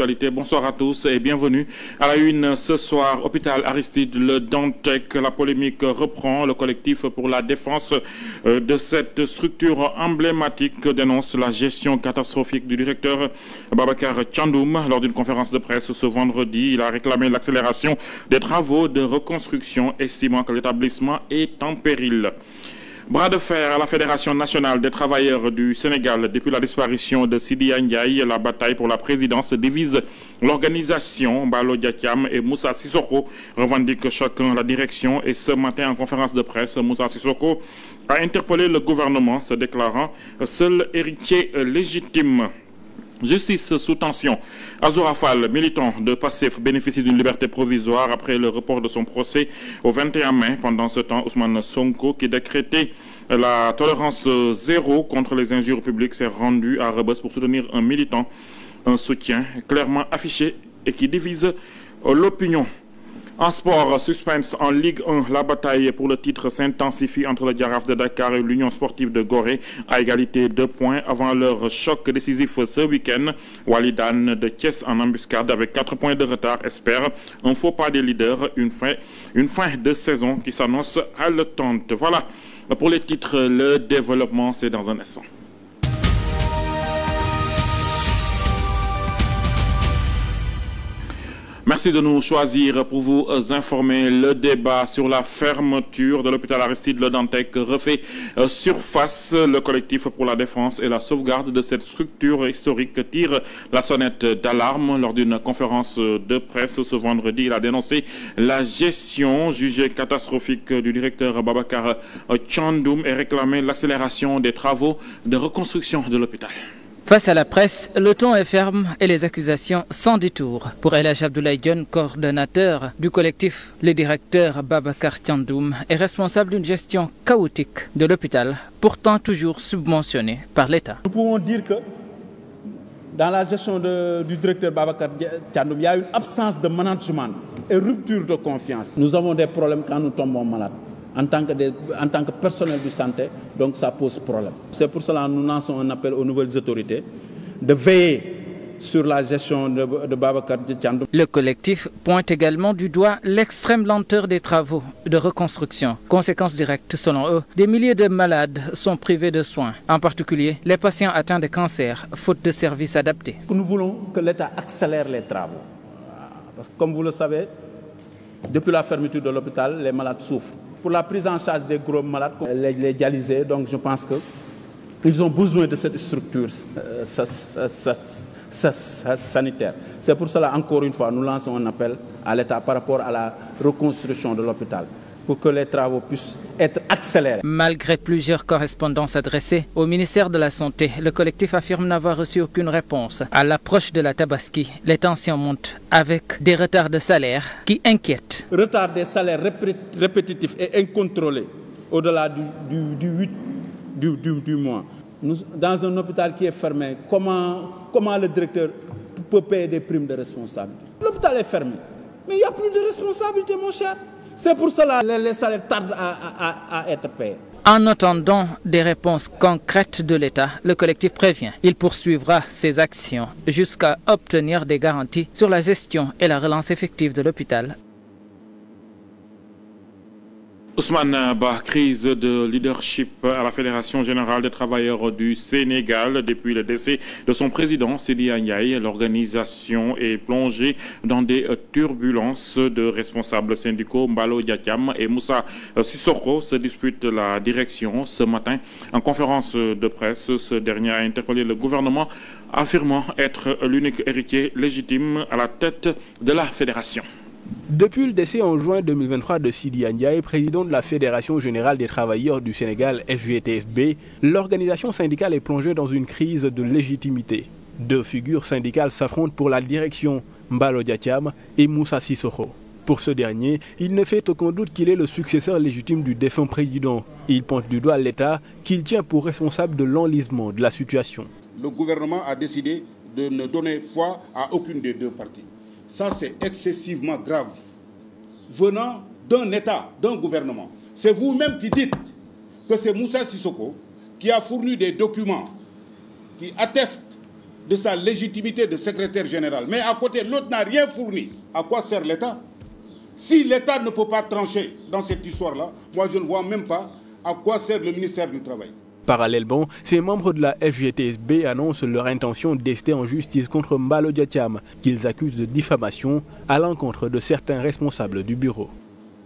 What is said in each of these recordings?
Bonsoir à tous et bienvenue à la une ce soir. Hôpital Aristide Le Dantec, la polémique reprend. Le collectif pour la défense de cette structure emblématique dénonce la gestion catastrophique du directeur Babacar Thiandoum. Lors d'une conférence de presse ce vendredi, il a réclamé l'accélération des travaux de reconstruction, estimant que l'établissement est en péril. Bras de fer à la Fédération nationale des travailleurs du Sénégal. Depuis la disparition de Sidi Ndiaye, la bataille pour la présidence divise l'organisation. Mballo Dia Thiam et Moussa Sissoko revendiquent chacun la direction. Et ce matin, en conférence de presse, Moussa Sissoko a interpellé le gouvernement, se déclarant seul héritier légitime. Justice sous tension. Azoura Fall, militant de PASTEF, bénéficie d'une liberté provisoire après le report de son procès au 21 mai. Pendant ce temps, Ousmane Sonko, qui décrétait la tolérance zéro contre les injures publiques, s'est rendu à Rebeuss pour soutenir un militant. Un soutien clairement affiché et qui divise l'opinion. En sport, suspense en Ligue 1, la bataille pour le titre s'intensifie entre le Jaraaf de Dakar et l'Union sportive de Gorée à égalité 2 points avant leur choc décisif ce week-end. Walidane de Thiès en embuscade avec 4 points de retard espère un faux pas des leaders, une fin de saison qui s'annonce haletante. Voilà pour les titres, le développement c'est dans un instant. Merci de nous choisir pour vous informer. Le débat sur la fermeture de l'hôpital Aristide Le Dantec refait surface. Le collectif pour la défense et la sauvegarde de cette structure historique tire la sonnette d'alarme. Lors d'une conférence de presse ce vendredi, il a dénoncé la gestion jugée catastrophique du directeur Babacar Thiandoum et réclamé l'accélération des travaux de reconstruction de l'hôpital. Face à la presse, le ton est ferme et les accusations sans détour. Pour El Hadj Abdoulaye Dione, coordonnateur du collectif, le directeur Babacar Thiandoum est responsable d'une gestion chaotique de l'hôpital, pourtant toujours subventionné par l'État. Nous pouvons dire que dans la gestion du directeur Babacar Thiandoum, il y a une absence de management et rupture de confiance. Nous avons des problèmes quand nous tombons malades. En tant que personnel de santé, donc ça pose problème. C'est pour cela que nous lançons un appel aux nouvelles autorités de veiller sur la gestion de Babacar Thiandoum. Le collectif pointe également du doigt l'extrême lenteur des travaux de reconstruction. Conséquence directe, selon eux, des milliers de malades sont privés de soins, en particulier les patients atteints de cancer, faute de services adaptés. Nous voulons que l'État accélère les travaux. Parce que comme vous le savez, depuis la fermeture de l'hôpital, les malades souffrent. Pour la prise en charge des gros malades, les dialysés, donc je pense qu'ils ont besoin de cette structure sanitaire. C'est pour cela, encore une fois, nous lançons un appel à l'État par rapport à la reconstruction de l'hôpital, pour que les travaux puissent être accélérés. Malgré plusieurs correspondances adressées au ministère de la Santé, le collectif affirme n'avoir reçu aucune réponse. À l'approche de la Tabaski, les tensions montent avec des retards de salaire qui inquiètent. Retard des salaires répétitifs et incontrôlés au-delà du mois. Dans un hôpital qui est fermé, comment le directeur peut payer des primes de responsabilité? L'hôpital est fermé, mais il n'y a plus de responsabilité, mon cher. C'est pour cela que les salaires tardent à être payés. En attendant des réponses concrètes de l'État, le collectif prévient. Il poursuivra ses actions jusqu'à obtenir des garanties sur la gestion et la relance effective de l'hôpital. Ousmane Ba, crise de leadership à la Fédération générale des travailleurs du Sénégal. Depuis le décès de son président, Sidi Ndiaye, l'organisation est plongée dans des turbulences. De responsables syndicaux, Mballo Dia Thiam et Moussa Sissoko se disputent la direction. Ce matin, en conférence de presse, ce dernier a interpellé le gouvernement, affirmant être l'unique héritier légitime à la tête de la fédération. Depuis le décès en juin 2023 de Sidi Ndiaye, président de la Fédération générale des travailleurs du Sénégal, FGTSB, l'organisation syndicale est plongée dans une crise de légitimité. Deux figures syndicales s'affrontent pour la direction, Mballo Dia Thiam et Moussa Sissoko. Pour ce dernier, il ne fait aucun doute qu'il est le successeur légitime du défunt président. Il pointe du doigt l'État qu'il tient pour responsable de l'enlisement de la situation. Le gouvernement a décidé de ne donner foi à aucune des deux parties. Ça, c'est excessivement grave. Venant d'un État, d'un gouvernement. C'est vous-même qui dites que c'est Moussa Sissoko qui a fourni des documents qui attestent de sa légitimité de secrétaire général. Mais à côté, l'autre n'a rien fourni. À quoi sert l'État? Si l'État ne peut pas trancher dans cette histoire-là, moi je ne vois même pas à quoi sert le ministère du Travail. Parallèlement, ces membres de la FGTSB annoncent leur intention d'ester en justice contre Mbalo Diatiam, qu'ils accusent de diffamation à l'encontre de certains responsables du bureau.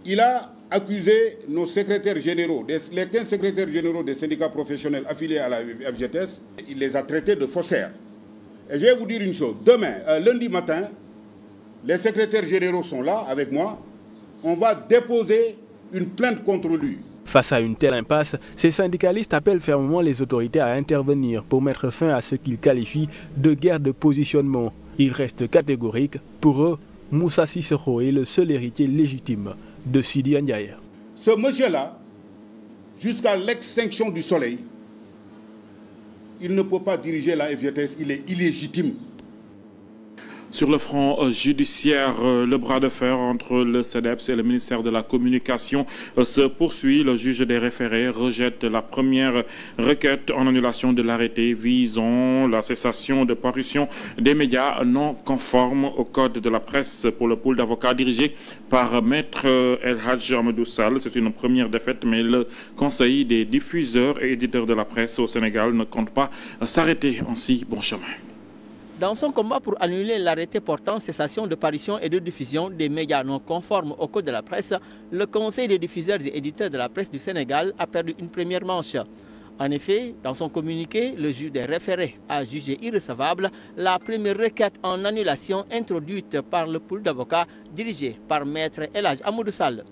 Il a accusé nos secrétaires généraux, les 15 secrétaires généraux des syndicats professionnels affiliés à la FGTS, il les a traités de faussaires. Et je vais vous dire une chose, demain, lundi matin, les secrétaires généraux sont là avec moi, on va déposer une plainte contre lui. Face à une telle impasse, ces syndicalistes appellent fermement les autorités à intervenir pour mettre fin à ce qu'ils qualifient de guerre de positionnement. Ils restent catégoriques. Pour eux, Moussa Sissoko est le seul héritier légitime de Sidi Ndiaye. Ce monsieur-là, jusqu'à l'extinction du soleil, il ne peut pas diriger la FGTS, il est illégitime. Sur le front judiciaire, le bras de fer entre le CEDEPS et le ministère de la Communication se poursuit. Le juge des référés rejette la première requête en annulation de l'arrêté visant la cessation de parution des médias non conformes au code de la presse pour le pool d'avocats dirigé par Maître El Hadj Amadou Sall. C'est une première défaite, mais le Conseil des diffuseurs et éditeurs de la presse au Sénégal ne compte pas s'arrêter en si bon chemin. Dans son combat pour annuler l'arrêté portant cessation de parution et de diffusion des médias non conformes au code de la presse, le Conseil des diffuseurs et éditeurs de la presse du Sénégal a perdu une première manche. En effet, dans son communiqué, le juge des référés a jugé irrecevable la première requête en annulation introduite par le pool d'avocats dirigé par Maître El Hadj Amadou Sall,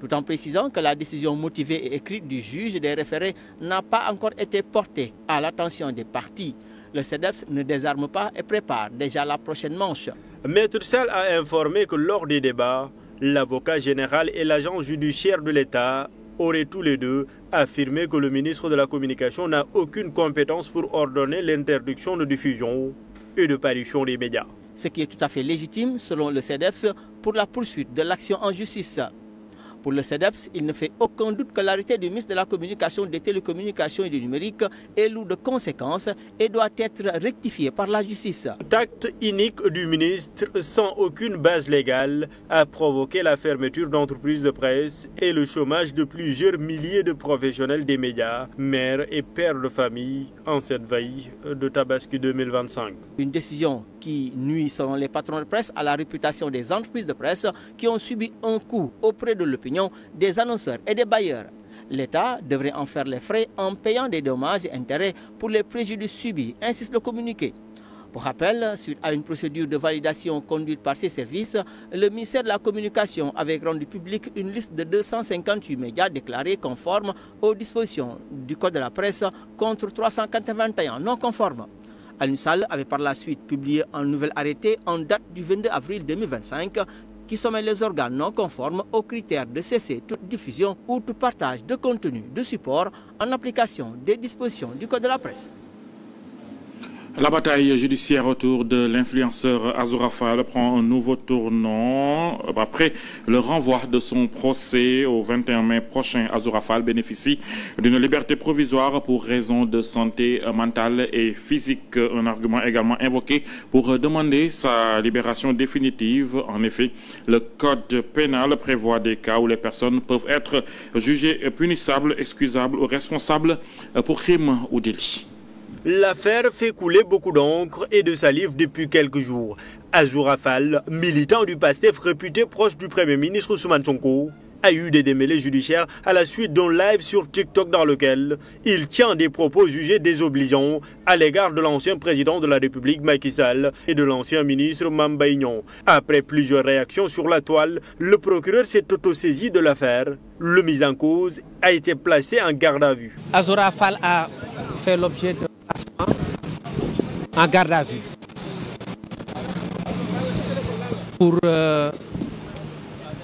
tout en précisant que la décision motivée et écrite du juge des référés n'a pas encore été portée à l'attention des parties. Le CEDEPS ne désarme pas et prépare déjà la prochaine manche. Maître Sall a informé que lors des débats, l'avocat général et l'agent judiciaire de l'État auraient tous les deux affirmé que le ministre de la Communication n'a aucune compétence pour ordonner l'interdiction de diffusion et de parution des médias. Ce qui est tout à fait légitime selon le CEDEPS pour la poursuite de l'action en justice. Pour le CEDEPS, il ne fait aucun doute que l'arrêté du ministre de la Communication, des Télécommunications et du Numérique est lourd de conséquences et doit être rectifié par la justice. Acte unique du ministre sans aucune base légale a provoqué la fermeture d'entreprises de presse et le chômage de plusieurs milliers de professionnels des médias, mères et pères de famille en cette veille de Tabaski 2025. Une décision qui nuit, selon les patrons de presse, à la réputation des entreprises de presse qui ont subi un coup auprès de l'opinion, des annonceurs et des bailleurs. L'État devrait en faire les frais en payant des dommages et intérêts pour les préjudices subis, insiste le communiqué. Pour rappel, suite à une procédure de validation conduite par ces services, le ministère de la Communication avait rendu public une liste de 258 médias déclarés conformes aux dispositions du Code de la presse contre 381 non conformes. Aliou Sall avait par la suite publié un nouvel arrêté en date du 22 avril 2025 qui sommet les organes non conformes aux critères de cesser toute diffusion ou tout partage de contenu de support en application des dispositions du Code de la presse. La bataille judiciaire autour de l'influenceur Azoura Fall prend un nouveau tournant. Après le renvoi de son procès au 21 mai prochain, Azoura Fall bénéficie d'une liberté provisoire pour raison de santé mentale et physique. Un argument également invoqué pour demander sa libération définitive. En effet, le code pénal prévoit des cas où les personnes peuvent être jugées punissables, excusables ou responsables pour crime ou délit. L'affaire fait couler beaucoup d'encre et de salive depuis quelques jours. Azoura Fall, militant du PASTEF réputé proche du Premier ministre Ousmane Sonko, a eu des démêlés judiciaires à la suite d'un live sur TikTok dans lequel il tient des propos jugés désobligeants à l'égard de l'ancien président de la République Macky Sall et de l'ancien ministre Mame Mbaye Niang. Après plusieurs réactions sur la toile, le procureur s'est autosaisi de l'affaire. Le mis en cause a été placé en garde à vue. Azoura Fall a fait l'objet de en garde à vue pour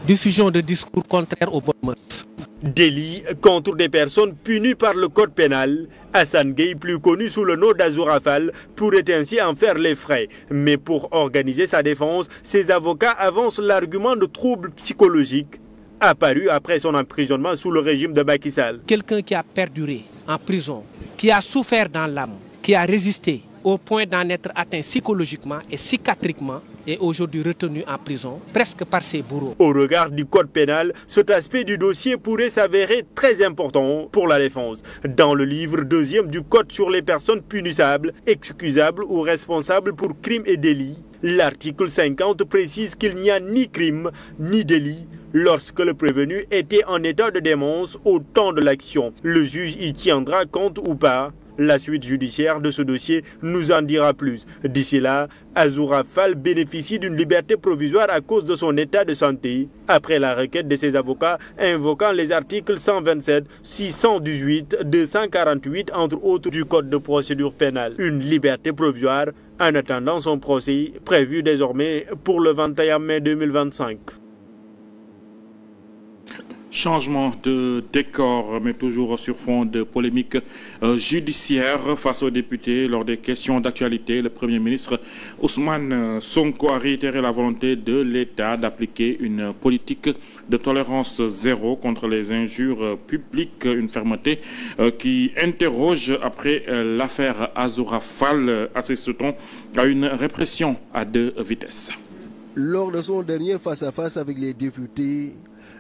diffusion de discours contraires aux bonnes mœurs. Délit contre des personnes punies par le code pénal. Hassan Gueye, plus connu sous le nom d'Azoura Fall, pourrait ainsi en faire les frais. Mais pour organiser sa défense, ses avocats avancent l'argument de troubles psychologiques apparu après son emprisonnement sous le régime de Macky Sall. Quelqu'un qui a perduré en prison, qui a souffert dans l'âme, qui a résisté, au point d'en être atteint psychologiquement et psychiatriquement, est aujourd'hui retenu en prison, presque par ses bourreaux. Au regard du code pénal, cet aspect du dossier pourrait s'avérer très important pour la défense. Dans le livre 2e du code sur les personnes punissables, excusables ou responsables pour crimes et délits, l'article 50 précise qu'il n'y a ni crime ni délit lorsque le prévenu était en état de démence au temps de l'action. Le juge y tiendra compte ou pas. La suite judiciaire de ce dossier nous en dira plus. D'ici là, Azoura Fall bénéficie d'une liberté provisoire à cause de son état de santé, après la requête de ses avocats invoquant les articles 127, 618, 248, entre autres du Code de procédure pénale. Une liberté provisoire en attendant son procès, prévu désormais pour le 21 mai 2025. Changement de décor, mais toujours sur fond de polémique judiciaire face aux députés. Lors des questions d'actualité, le Premier ministre Ousmane Sonko a réitéré la volonté de l'État d'appliquer une politique de tolérance zéro contre les injures publiques, une fermeté qui interroge après l'affaire Azoura Fall. Assiste-t-on à une répression à deux vitesses? Lors de son dernier face-à-face avec les députés,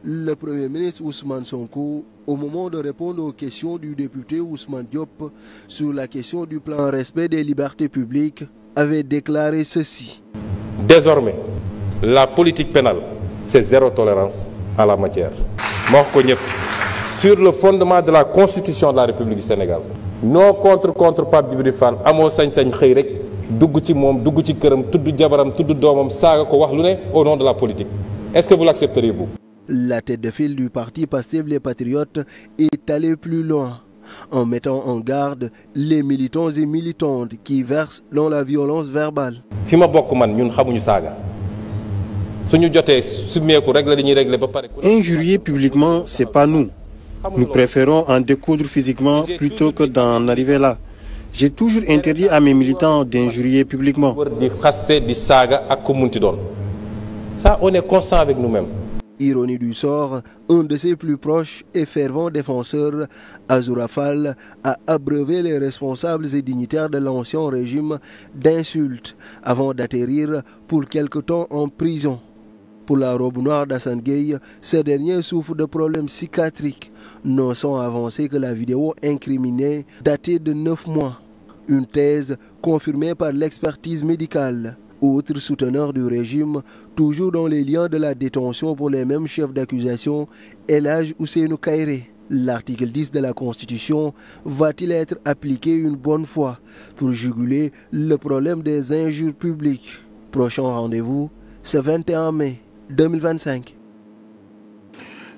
le Premier ministre Ousmane Sonko, au moment de répondre aux questions du député Ousmane Diop sur la question du plan respect des libertés publiques, avait déclaré ceci. Désormais, la politique pénale, c'est zéro tolérance en la matière. Sur le fondement de la Constitution de la République du Sénégal, non contre Pape Djibril Fall, amo sañ-sañ xëy rek dugg ci moom dugg ci këram tudd jabaram tudd doomam saaga ko wax lu ne au nom de la politique. Est-ce que vous l'accepteriez-vous? La tête de file du parti Pastef les Patriotes est allée plus loin en mettant en garde les militants et militantes qui versent dans la violence verbale. Fi ma bokk man ñun xamuñu saaga. Suñu jotee sumeeku rek la dañuy régler ba pare. Injurier publiquement, c'est pas nous. Nous préférons en découdre physiquement plutôt que d'en arriver là. J'ai toujours interdit à mes militants d'injurier publiquement. Ça, on est constant avec nous-mêmes. Ironie du sort, un de ses plus proches et fervents défenseurs, Azoura Fall, a abreuvé les responsables et dignitaires de l'ancien régime d'insultes avant d'atterrir pour quelque temps en prison. Pour la robe noire d'Assane Gueye, ce dernier souffre de problèmes psychiatriques, n'osant avancer que la vidéo incriminée datée de 9 mois. Une thèse confirmée par l'expertise médicale. Autre souteneur du régime, toujours dans les liens de la détention pour les mêmes chefs d'accusation, El Hadj Ousseynou Kairé. L'article 10 de la Constitution va-t-il être appliqué une bonne fois pour juguler le problème des injures publiques? Prochain rendez-vous, ce 21 mai 2025.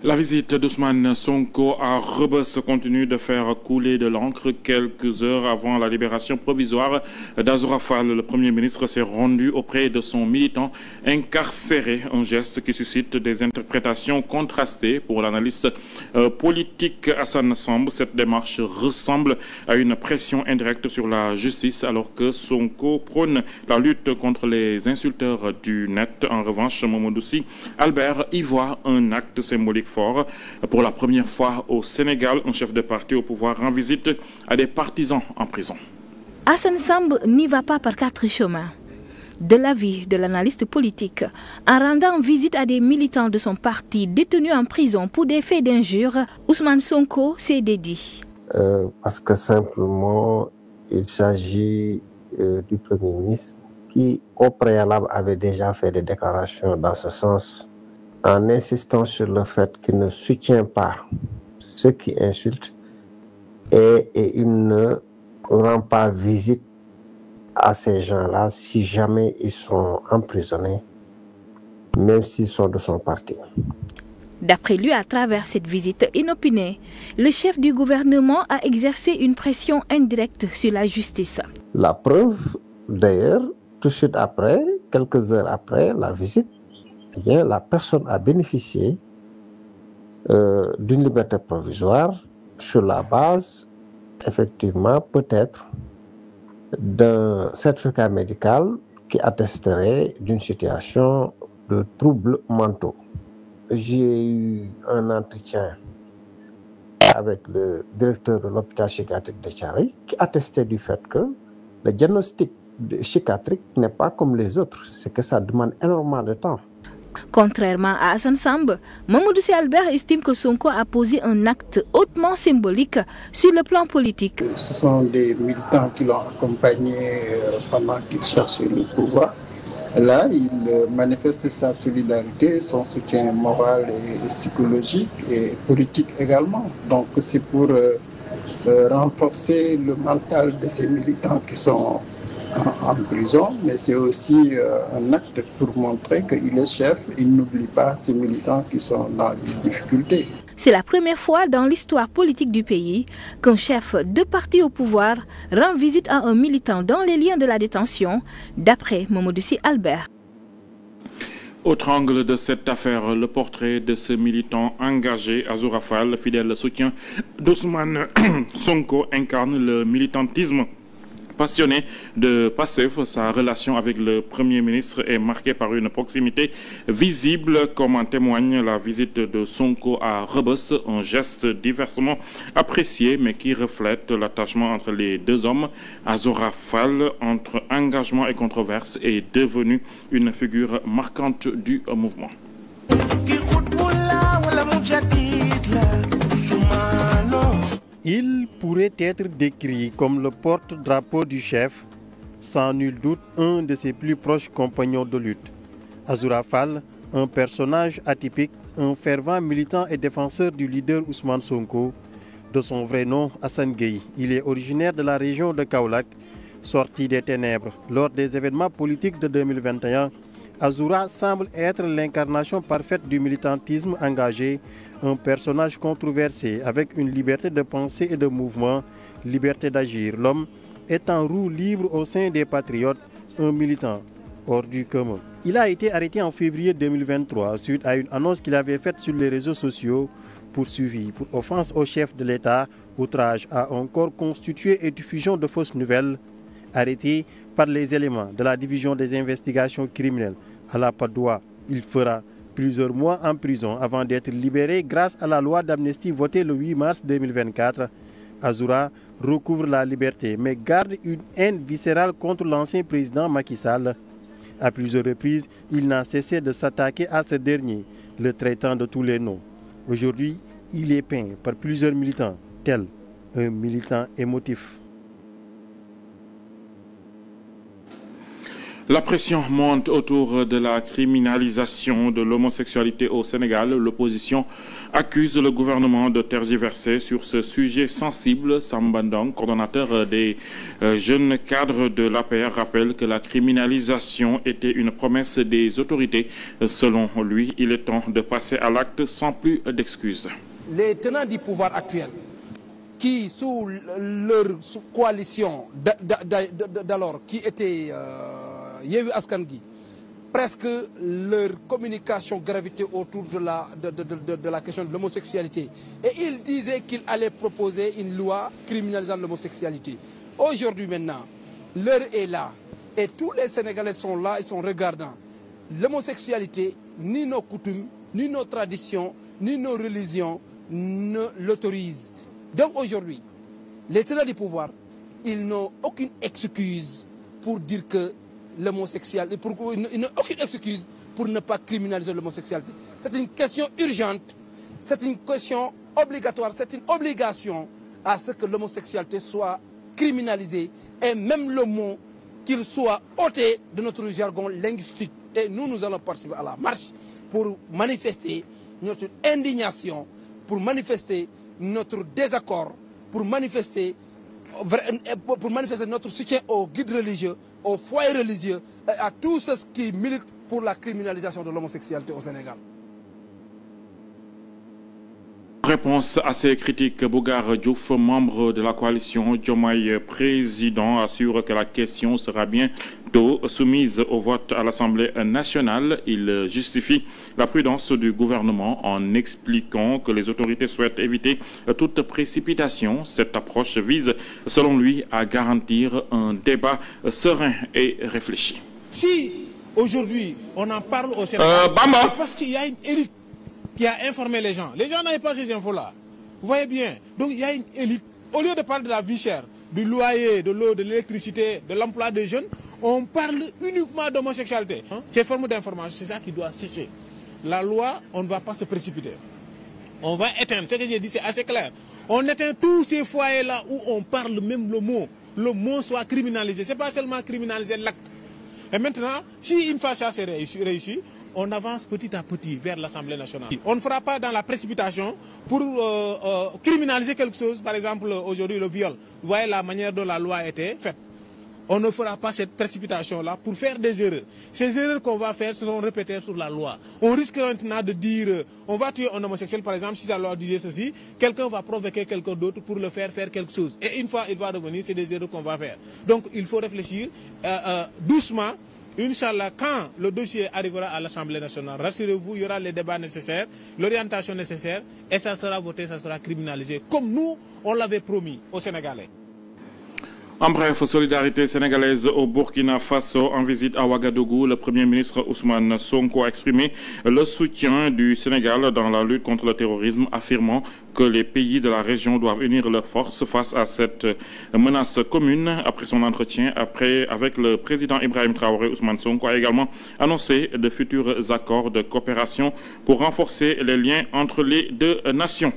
La visite d'Ousmane Sonko à Rebeuss continue de faire couler de l'encre. Quelques heures avant la libération provisoire d'Azoura Fall, le Premier ministre s'est rendu auprès de son militant incarcéré, un geste qui suscite des interprétations contrastées. Pour l'analyste politique Hassan Samb, cette démarche ressemble à une pression indirecte sur la justice alors que Sonko prône la lutte contre les insulteurs du net. En revanche, Mamadou Sy Albert y voit un acte symbolique fort. Pour la première fois au Sénégal, un chef de parti au pouvoir rend visite à des partisans en prison. Hassan Samb n'y va pas par quatre chemins. De l'avis de l'analyste politique, en rendant visite à des militants de son parti détenus en prison pour des faits d'injure, Ousmane Sonko s'est dédié. Parce que simplement, il s'agit du Premier ministre qui, au préalable, avait déjà fait des déclarations dans ce sens, en insistant sur le fait qu'il ne soutient pas ceux qui insultent et il ne rend pas visite à ces gens-là si jamais ils sont emprisonnés, même s'ils sont de son parti. D'après lui, à travers cette visite inopinée, le chef du gouvernement a exercé une pression indirecte sur la justice. La preuve, d'ailleurs, tout de suite après, quelques heures après la visite, eh bien, la personne a bénéficié d'une liberté provisoire sur la base, effectivement, peut-être, d'un certificat médical qui attesterait d'une situation de troubles mentaux. J'ai eu un entretien avec le directeur de l'hôpital psychiatrique de Thiaroye qui attestait du fait que Le diagnostic psychiatrique n'est pas comme les autres, c'est que ça demande énormément de temps. Contrairement à Hassan Samb, Mamadou Sy Albert estime que Sonko a posé un acte hautement symbolique sur le plan politique. Ce sont des militants qui l'ont accompagné pendant qu'il cherchait le pouvoir. Là, il manifeste sa solidarité, son soutien moral et psychologique et politique également. Donc c'est pour renforcer le mental de ces militants qui sont en prison, mais c'est aussi un acte pour montrer qu'il est chef. Il n'oublie pas ces militants qui sont dans les difficultés. C'est la première fois dans l'histoire politique du pays qu'un chef de parti au pouvoir rend visite à un militant dans les liens de la détention, d'après Mamadou Sy Albert. Autre angle de cette affaire, le portrait de ce militant engagé, Azoura Fall, fidèle soutien d'Ousmane Sonko, incarne le militantisme passionné de Pastef. Sa relation avec le Premier ministre est marquée par une proximité visible, comme en témoigne la visite de Sonko à Rebeuss, un geste diversement apprécié mais qui reflète l'attachement entre les deux hommes. Azoura Fall, entre engagement et controverse, est devenu une figure marquante du mouvement. Il pourrait être décrit comme le porte-drapeau du chef, sans nul doute un de ses plus proches compagnons de lutte. Azoura Fall, un personnage atypique, un fervent militant et défenseur du leader Ousmane Sonko. De son vrai nom, Hassan Gueye, il est originaire de la région de Kaolack, sorti des ténèbres. Lors des événements politiques de 2021, Azoura semble être l'incarnation parfaite du militantisme engagé, un personnage controversé avec une liberté de pensée et de mouvement, liberté d'agir. L'homme est en roue libre au sein des patriotes, un militant hors du commun. Il a été arrêté en février 2023 suite à une annonce qu'il avait faite sur les réseaux sociaux, poursuivi pour offense au chef de l'État, outrage à un corps constitué et diffusion de fausses nouvelles. Arrêté par les éléments de la division des investigations criminelles à la Padoue, il fera plusieurs mois en prison avant d'être libéré grâce à la loi d'amnistie votée le 8 mars 2024. Azoura recouvre la liberté mais garde une haine viscérale contre l'ancien président Macky Sall. À plusieurs reprises, il n'a cessé de s'attaquer à ce dernier, le traitant de tous les noms. Aujourd'hui, il est peint par plusieurs militants, tel un militant émotif. La pression monte autour de la criminalisation de l'homosexualité au Sénégal. L'opposition accuse le gouvernement de tergiverser sur ce sujet sensible. Samba Ndong, coordonnateur des jeunes cadres de l'APR, rappelle que la criminalisation était une promesse des autorités. Selon lui, il est temps de passer à l'acte sans plus d'excuses. Les tenants du pouvoir actuel, qui sous leur coalition d'alors, qui était Yewwi Askan Wi, presque leur communication gravitait autour de la question de l'homosexualité. Et ils disaient qu'ils allaient proposer une loi criminalisant l'homosexualité. Aujourd'hui maintenant, l'heure est là. Et tous les Sénégalais sont là et sont regardants. L'homosexualité, ni nos coutumes, ni nos traditions, ni nos religions ne l'autorisent. Donc aujourd'hui, les tenants du pouvoir, ils n'ont aucune excuse pour dire que l'homosexualité, ils n'ont aucune excuse pour ne pas criminaliser l'homosexualité. C'est une question urgente, c'est une question obligatoire, c'est une obligation à ce que l'homosexualité soit criminalisée et même le mot qu'il soit ôté de notre jargon linguistique. Et nous allons participer à la marche pour manifester notre indignation, pour manifester notre désaccord, pour manifester notre soutien aux guides religieux, aux foyers religieux et à tous ceux qui militent pour la criminalisation de l'homosexualité au Sénégal. Réponse à ces critiques, Bougar Diouf, membre de la coalition Diomaye président, assure que la question sera bientôt soumise au vote à l'Assemblée nationale. Il justifie la prudence du gouvernement en expliquant que les autorités souhaitent éviter toute précipitation. Cette approche vise, selon lui, à garantir un débat serein et réfléchi. Si aujourd'hui on en parle au Sénégal, c'est parce qu'il y a une élite qui a informé les gens. Les gens n'avaient pas ces infos-là. Vous voyez bien. Donc il y a une élite. Au lieu de parler de la vie chère, du loyer, de l'eau, de l'électricité, de l'emploi des jeunes, on parle uniquement d'homosexualité. Ces formes d'information, c'est ça qui doit cesser. La loi, on ne va pas se précipiter. On va éteindre, ce que j'ai dit c'est assez clair. On éteint tous ces foyers-là où on parle même le mot soit criminalisé. Ce n'est pas seulement criminaliser l'acte. Et maintenant, si une fois ça c'est réussi, on avance petit à petit vers l'Assemblée nationale. On ne fera pas dans la précipitation pour criminaliser quelque chose, par exemple aujourd'hui le viol. Vous voyez la manière dont la loi a été faite. On ne fera pas cette précipitation-là pour faire des erreurs. Ces erreurs qu'on va faire seront répétées sur la loi. On risque maintenant de dire, on va tuer un homosexuel par exemple, si la loi disait ceci, quelqu'un va provoquer quelqu'un d'autre pour le faire quelque chose. Et une fois il va revenir, c'est des erreurs qu'on va faire. Donc il faut réfléchir doucement. Inch'Allah, quand le dossier arrivera à l'Assemblée nationale, rassurez-vous, il y aura les débats nécessaires, l'orientation nécessaire, et ça sera voté, ça sera criminalisé, comme nous, on l'avait promis aux Sénégalais. En bref, solidarité sénégalaise au Burkina Faso. En visite à Ouagadougou, le Premier ministre Ousmane Sonko a exprimé le soutien du Sénégal dans la lutte contre le terrorisme, affirmant que les pays de la région doivent unir leurs forces face à cette menace commune. Après son entretien avec le président Ibrahim Traoré, Ousmane Sonko a également annoncé de futurs accords de coopération pour renforcer les liens entre les deux nations.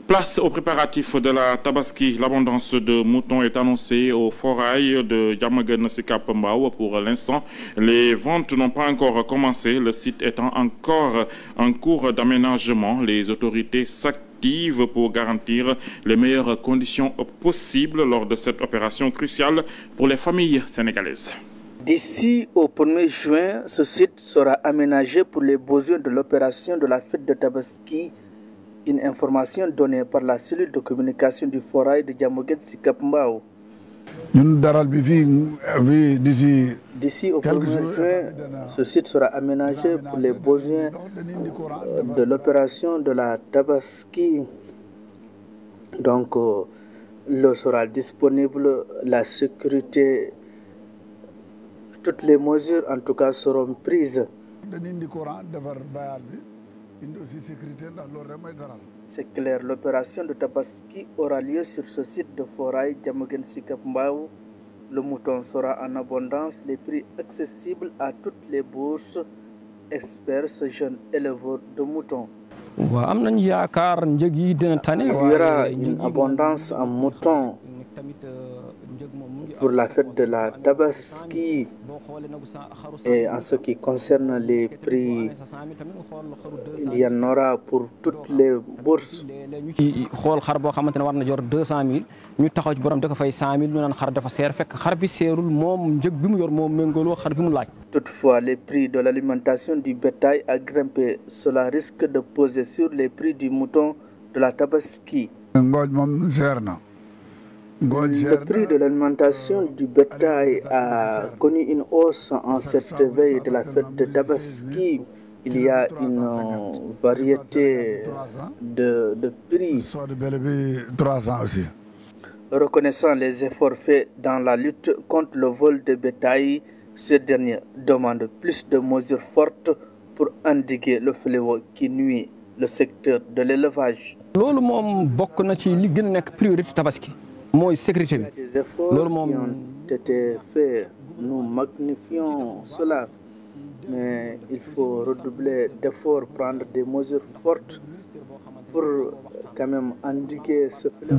Place aux préparatifs de la Tabaski. L'abondance de moutons est annoncée au forail de Diamaguène Sicap Mbao. Pour l'instant, les ventes n'ont pas encore commencé. Le site étant encore en cours d'aménagement, les autorités s'activent pour garantir les meilleures conditions possibles lors de cette opération cruciale pour les familles sénégalaises. D'ici au 1er juin, ce site sera aménagé pour les besoins de l'opération de la fête de Tabaski. Une information donnée par la cellule de communication du forail de Diamaguène Sicap Mbao. D'ici au 1er juin, ce site sera aménagé pour les besoins de l'opération de la Tabaski. Donc, l'eau sera disponible, la sécurité, toutes les mesures en tout cas seront prises. C'est clair, l'opération de Tabaski aura lieu sur ce site de forail Diamaguène Sicap Mbao. Le mouton sera en abondance, les prix accessibles à toutes les bourses, espère ce jeune éleveur de moutons. Il y aura une abondance en moutons pour la fête de la Tabaski. Et en ce qui concerne les prix, il y en aura pour toutes les bourses. Toutefois, les prix de l'alimentation du bétail a grimpé. Cela risque de peser sur les prix du mouton de la Tabaski. Le prix de l'alimentation du bétail a connu une hausse en cette veille de la fête de Tabaski. Il y a une variété de prix. Reconnaissant les efforts faits dans la lutte contre le vol de bétail, ce dernier demande plus de mesures fortes pour endiguer le fléau qui nuit le secteur de l'élevage. Il y a des efforts qui ont été faits, nous magnifions cela, mais il faut redoubler d'efforts, prendre des mesures fortes pour quand même endiguer ce fléau.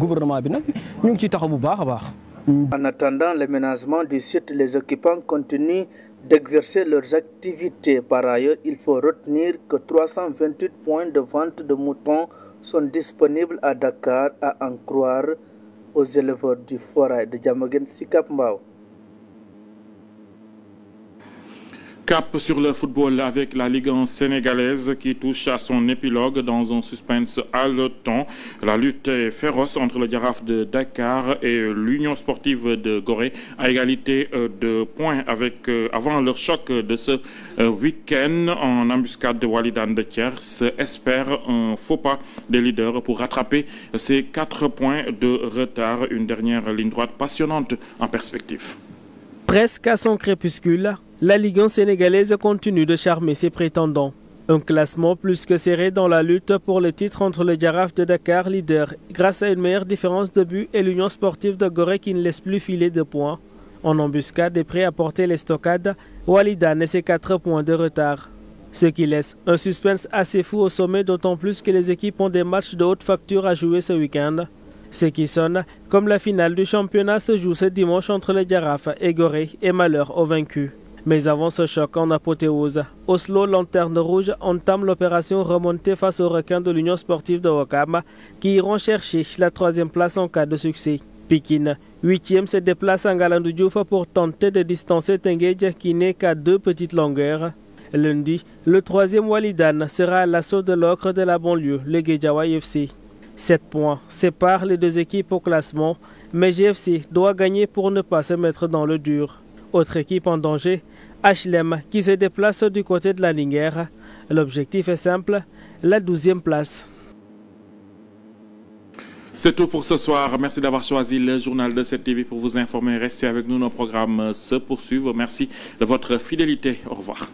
En attendant l'aménagement du site, les occupants continuent d'exercer leurs activités. Par ailleurs, il faut retenir que 328 points de vente de moutons sont disponibles à Dakar, à en croire aux éleveurs du forail de Diamaguène Sicap Mbao. Cap sur le football avec la Ligue 1 sénégalaise qui touche à son épilogue dans un suspense haletant. La lutte est féroce entre le Jaraaf de Dakar et l'Union sportive de Gorée à égalité de points avant leur choc de ce week-end. En embuscade de Walidane de Thiers espère un faux pas des leaders pour rattraper ces 4 points de retard. Une dernière ligne droite passionnante en perspective. Presque à son crépuscule, la Ligue 1 sénégalaise continue de charmer ses prétendants. Un classement plus que serré dans la lutte pour le titre entre le Jaraaf de Dakar, leader, grâce à une meilleure différence de but, et l'Union sportive de Gorée qui ne laisse plus filer de points. En embuscade et prêt à porter les stockades, Walidane et ses 4 points de retard. Ce qui laisse un suspense assez fou au sommet, d'autant plus que les équipes ont des matchs de haute facture à jouer ce week-end. Ce qui sonne comme la finale du championnat se joue ce dimanche entre le Jaraaf et Gorée, et malheur aux vaincus. Mais avant ce choc en apothéose, Oslo Lanterne Rouge entame l'opération remontée face aux requins de l'Union sportive de Ouakam qui iront chercher la 3e place en cas de succès. Pikine, 8e, se déplace à Ngalandou Diouf pour tenter de distancer Tenguedj qui n'est qu'à 2 petites longueurs. Lundi, le 3e Walidane sera à l'assaut de l'ocre de la banlieue, le Guédiawaye FC. 7 points séparent les 2 équipes au classement, mais GFC doit gagner pour ne pas se mettre dans le dur. Autre équipe en danger, HLM qui se déplace du côté de la Linguère. L'objectif est simple, la 12e place. C'est tout pour ce soir. Merci d'avoir choisi le journal de 7TV pour vous informer. Restez avec nous, nos programmes se poursuivent. Merci de votre fidélité. Au revoir.